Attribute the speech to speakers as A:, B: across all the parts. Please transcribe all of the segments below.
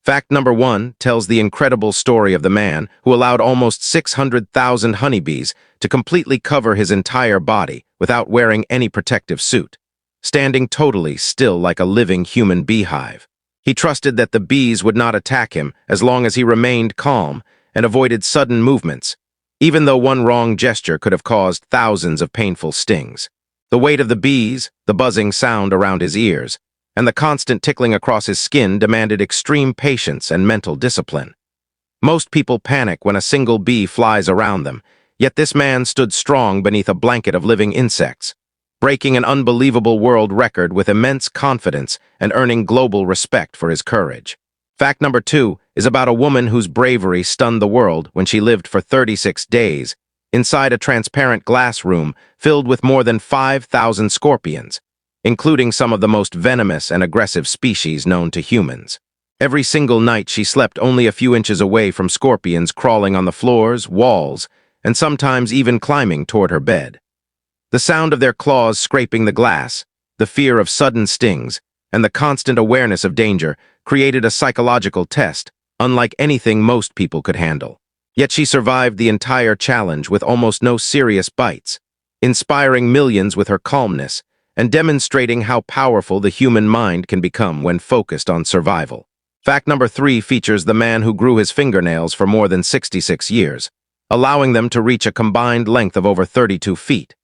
A: Fact number 1 tells the incredible story of the man who allowed almost 600,000 honeybees to completely cover his entire body without wearing any protective suit, standing totally still like a living human beehive. He trusted that the bees would not attack him as long as he remained calm and avoided sudden movements, even though one wrong gesture could have caused thousands of painful stings. The weight of the bees, the buzzing sound around his ears, and the constant tickling across his skin demanded extreme patience and mental discipline. Most people panic when a single bee flies around them, yet this man stood strong beneath a blanket of living insects, breaking an unbelievable world record with immense confidence and earning global respect for his courage. Fact number 2 is about a woman whose bravery stunned the world when she lived for 36 days inside a transparent glass room filled with more than 5,000 scorpions, including some of the most venomous and aggressive species known to humans. Every single night she slept only a few inches away from scorpions crawling on the floors, walls, and sometimes even climbing toward her bed. The sound of their claws scraping the glass, the fear of sudden stings, and the constant awareness of danger created a psychological test, unlike anything most people could handle. Yet she survived the entire challenge with almost no serious bites, inspiring millions with her calmness and demonstrating how powerful the human mind can become when focused on survival. Fact number 3 features the man who grew his fingernails for more than 66 years, allowing them to reach a combined length of over 32 feet.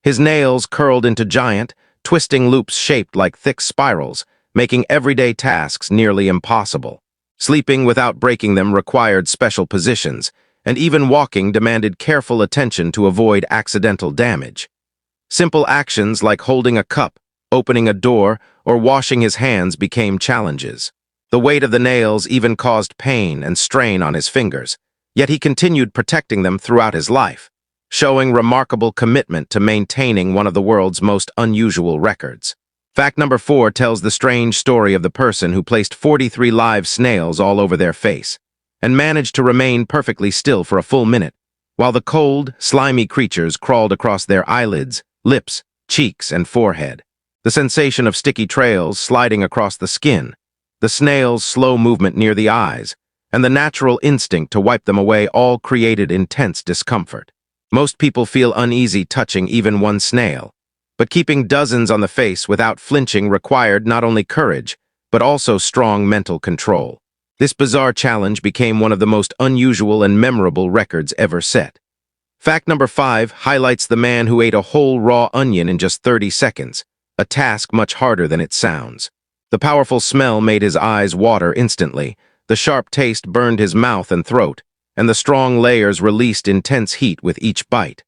A: His nails curled into giant, twisting loops shaped like thick spirals, making everyday tasks nearly impossible. Sleeping without breaking them required special positions, and even walking demanded careful attention to avoid accidental damage. Simple actions like holding a cup, opening a door, or washing his hands became challenges. The weight of the nails even caused pain and strain on his fingers, yet he continued protecting them throughout his life, showing remarkable commitment to maintaining one of the world's most unusual records. Fact number 4 tells the strange story of the person who placed 43 live snails all over their face and managed to remain perfectly still for a full minute, while the cold, slimy creatures crawled across their eyelids, lips, cheeks, and forehead. The sensation of sticky trails sliding across the skin, the snail's slow movement near the eyes, and the natural instinct to wipe them away all created intense discomfort. Most people feel uneasy touching even one snail, but keeping dozens on the face without flinching required not only courage, but also strong mental control. This bizarre challenge became one of the most unusual and memorable records ever set. Fact number 5 highlights the man who ate a whole raw onion in just 30 seconds, a task much harder than it sounds. The powerful smell made his eyes water instantly, the sharp taste burned his mouth and throat, and the strong layers released intense heat with each bite.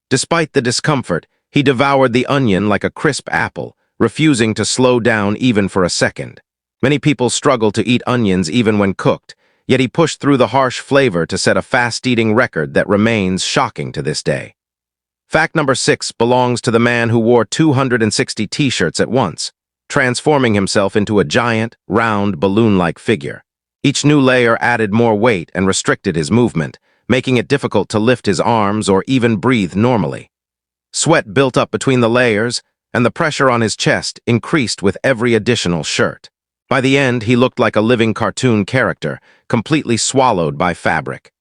A: Despite the discomfort, he devoured the onion like a crisp apple, refusing to slow down even for a second. Many people struggle to eat onions even when cooked, yet he pushed through the harsh flavor to set a fast-eating record that remains shocking to this day. Fact number 6 belongs to the man who wore 260 t-shirts at once, transforming himself into a giant, round, balloon-like figure. Each new layer added more weight and restricted his movement, making it difficult to lift his arms or even breathe normally. Sweat built up between the layers, and the pressure on his chest increased with every additional shirt. By the end, he looked like a living cartoon character, completely swallowed by fabric.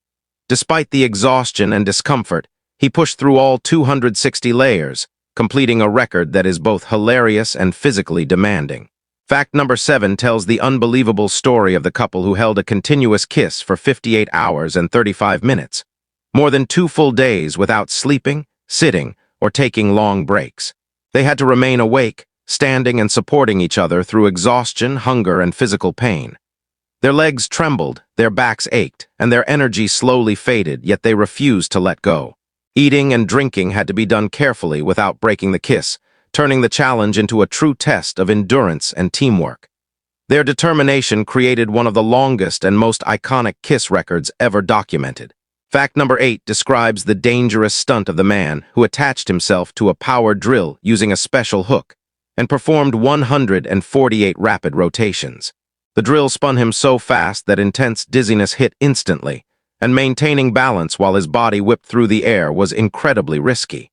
A: Despite the exhaustion and discomfort, he pushed through all 260 layers, completing a record that is both hilarious and physically demanding. Fact number 7 tells the unbelievable story of the couple who held a continuous kiss for 58 hours and 35 minutes, more than 2 full days without sleeping, sitting, or taking long breaks. They had to remain awake, standing and supporting each other through exhaustion, hunger, and physical pain. Their legs trembled, their backs ached, and their energy slowly faded, yet they refused to let go. Eating and drinking had to be done carefully without breaking the kiss, turning the challenge into a true test of endurance and teamwork. Their determination created one of the longest and most iconic kiss records ever documented. Fact number 8 describes the dangerous stunt of the man who attached himself to a power drill using a special hook and performed 148 rapid rotations. The drill spun him so fast that intense dizziness hit instantly, and maintaining balance while his body whipped through the air was incredibly risky.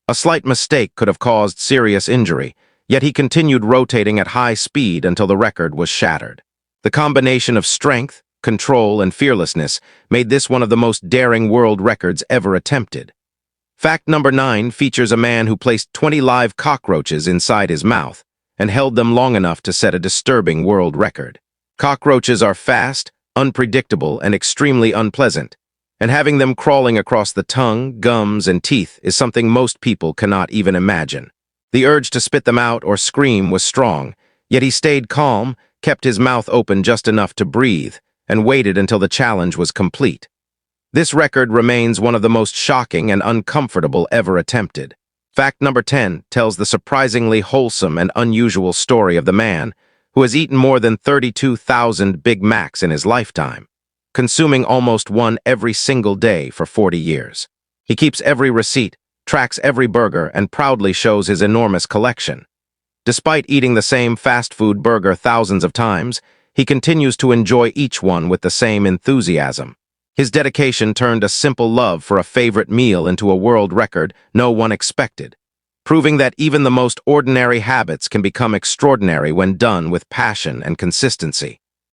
A: A slight mistake could have caused serious injury, yet he continued rotating at high speed until the record was shattered. The combination of strength, control, and fearlessness made this one of the most daring world records ever attempted. Fact number 9 features a man who placed 20 live cockroaches inside his mouth and held them long enough to set a disturbing world record. Cockroaches are fast, unpredictable, and extremely unpleasant, and having them crawling across the tongue, gums, and teeth is something most people cannot even imagine. The urge to spit them out or scream was strong, yet he stayed calm, kept his mouth open just enough to breathe, and waited until the challenge was complete. This record remains one of the most shocking and uncomfortable ever attempted. Fact number 10 tells the surprisingly wholesome and unusual story of the man who has eaten more than 32,000 Big Macs in his lifetime, consuming almost one every single day for 40 years. He keeps every receipt, tracks every burger, and proudly shows his enormous collection. Despite eating the same fast food burger thousands of times, he continues to enjoy each one with the same enthusiasm. His dedication turned a simple love for a favorite meal into a world record no one expected, proving that even the most ordinary habits can become extraordinary when done with passion and consistency.